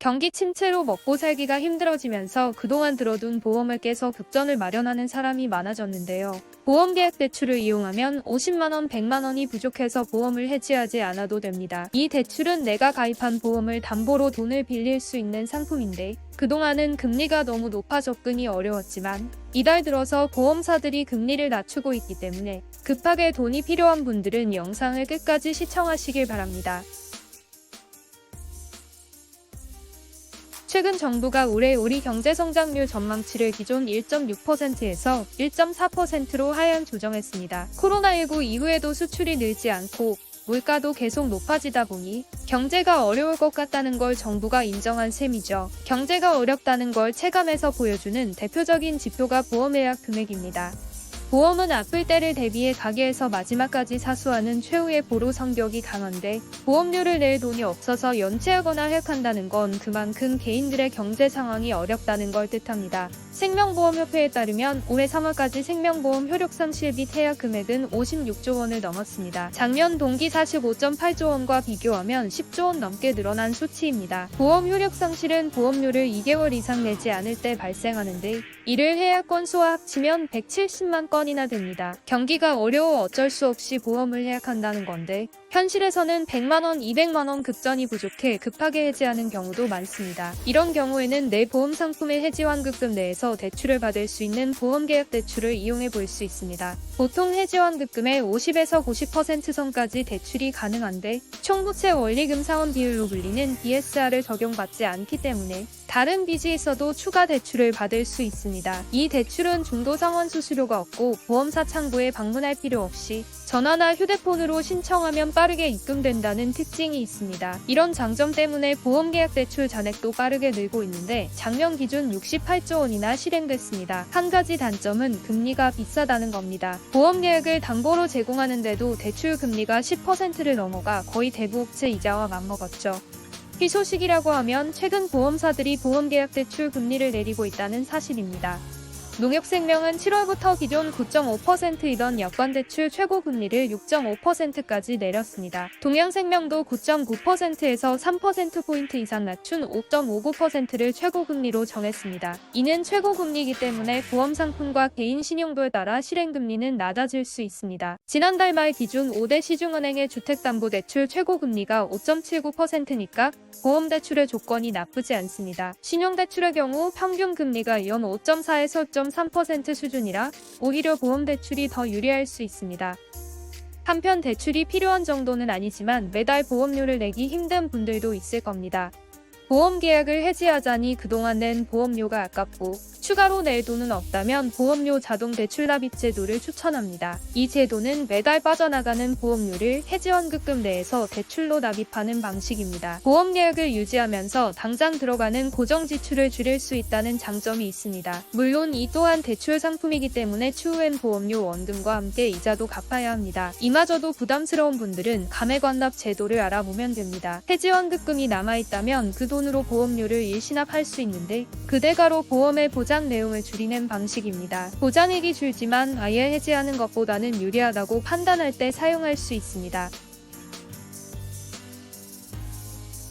경기 침체로 먹고 살기가 힘들어지면서 그동안 들어둔 보험을 깨서 급전을 마련하는 사람이 많아졌는데요. 보험계약 대출을 이용하면 50만원, 100만원이 부족해서 보험을 해지하지 않아도 됩니다. 이 대출은 내가 가입한 보험을 담보로 돈을 빌릴 수 있는 상품인데 그동안은 금리가 너무 높아 접근이 어려웠지만 이달 들어서 보험사들이 금리를 낮추고 있기 때문에 급하게 돈이 필요한 분들은 영상을 끝까지 시청하시길 바랍니다. 최근 정부가 올해 우리 경제성장률 전망치를 기존 1.6%에서 1.4%로 하향 조정했습니다. 코로나19 이후에도 수출이 늘지 않고 물가도 계속 높아지다 보니 경제가 어려울 것 같다는 걸 정부가 인정한 셈이죠. 경제가 어렵다는 걸 체감해서 보여주는 대표적인 지표가 보험예약 금액입니다. 보험은 아플 때를 대비해 가게에서 마지막까지 사수하는 최후의 보루 성격이 강한데 보험료를 낼 돈이 없어서 연체하거나 하락한다는 건 그만큼 개인들의 경제 상황이 어렵다는 걸 뜻합니다. 생명보험협회에 따르면 올해 3월까지 생명보험 효력상 실비 해약 금액은 56조 원을 넘었습니다. 작년 동기 45.8조 원과 비교하면 10조 원 넘게 늘어난 수치입니다. 보험 효력 상실은 보험료를 2개월 이상 내지 않을 때 발생하는데 이를 해약 건수와 합치면 170만 건이나 됩니다. 경기가 어려워 어쩔 수 없이 보험을 해약한다는 건데 현실에서는 100만원, 200만원 급전이 부족해 급하게 해지하는 경우도 많습니다. 이런 경우에는 내 보험 상품의 해지환급금 내에서 대출을 받을 수 있는 보험계약 대출을 이용해 볼 수 있습니다. 보통 해지환급금의 50에서 90% 선까지 대출이 가능한데 총부채 원리금 사원 비율로 불리는 DSR을 적용받지 않기 때문에 다른 빚이 있어도 추가 대출을 받을 수 있습니다. 이 대출은 중도 상환 수수료가 없고 보험사 창구에 방문할 필요 없이 전화나 휴대폰으로 신청하면 빠르게 입금된다는 특징이 있습니다. 이런 장점 때문에 보험계약 대출 잔액도 빠르게 늘고 있는데 작년 기준 68조 원이나 실행됐습니다. 한 가지 단점은 금리가 비싸다는 겁니다. 보험계약을 담보로 제공하는데도 대출 금리가 10%를 넘어가 거의 대부업체 이자와 맞먹었죠. 희소식이라고 하면 최근 보험사들이 보험계약 대출 금리를 내리고 있다는 사실입니다. 농협생명은 7월부터 기존 9.5%이던 여건대출 최고금리를 6.5%까지 내렸습니다. 동양생명도 9.9%에서 3%포인트 이상 낮춘 5.59%를 최고금리로 정했습니다. 이는 최고금리이기 때문에 보험상품과 개인 신용도에 따라 실행금리는 낮아질 수 있습니다. 지난달 말 기준 5대 시중은행의 주택담보대출 최고금리가 5.79%니까 보험대출의 조건이 나쁘지 않습니다. 신용대출의 경우 평균금리가 연 5.4에서 6.3% 수준이라 오히려 보험대출이 더 유리할 수 있습니다. 한편 대출이 필요한 정도는 아니지만 매달 보험료를 내기 힘든 분들도 있을 겁니다. 보험계약을 해지하자니 그동안 낸 보험료가 아깝고 추가로 낼 돈은 없다면 보험료 자동 대출 납입 제도를 추천합니다. 이 제도는 매달 빠져나가는 보험료를 해지환급금 내에서 대출로 납입하는 방식입니다. 보험계약을 유지하면서 당장 들어가는 고정 지출을 줄일 수 있다는 장점이 있습니다. 물론 이 또한 대출 상품이기 때문에 추후엔 보험료 원금과 함께 이자도 갚아야 합니다. 이마저도 부담스러운 분들은 감액완납 제도를 알아보면 됩니다. 해지환급금이 남아있다면 그 돈으로 보험료를 일시납할 수 있는데 그 대가로 보험의 보장 내용을 줄이는 방식입니다. 보장액이 줄지만 아예 해지하는 것보다는 유리하다고 판단할 때 사용할 수 있습니다.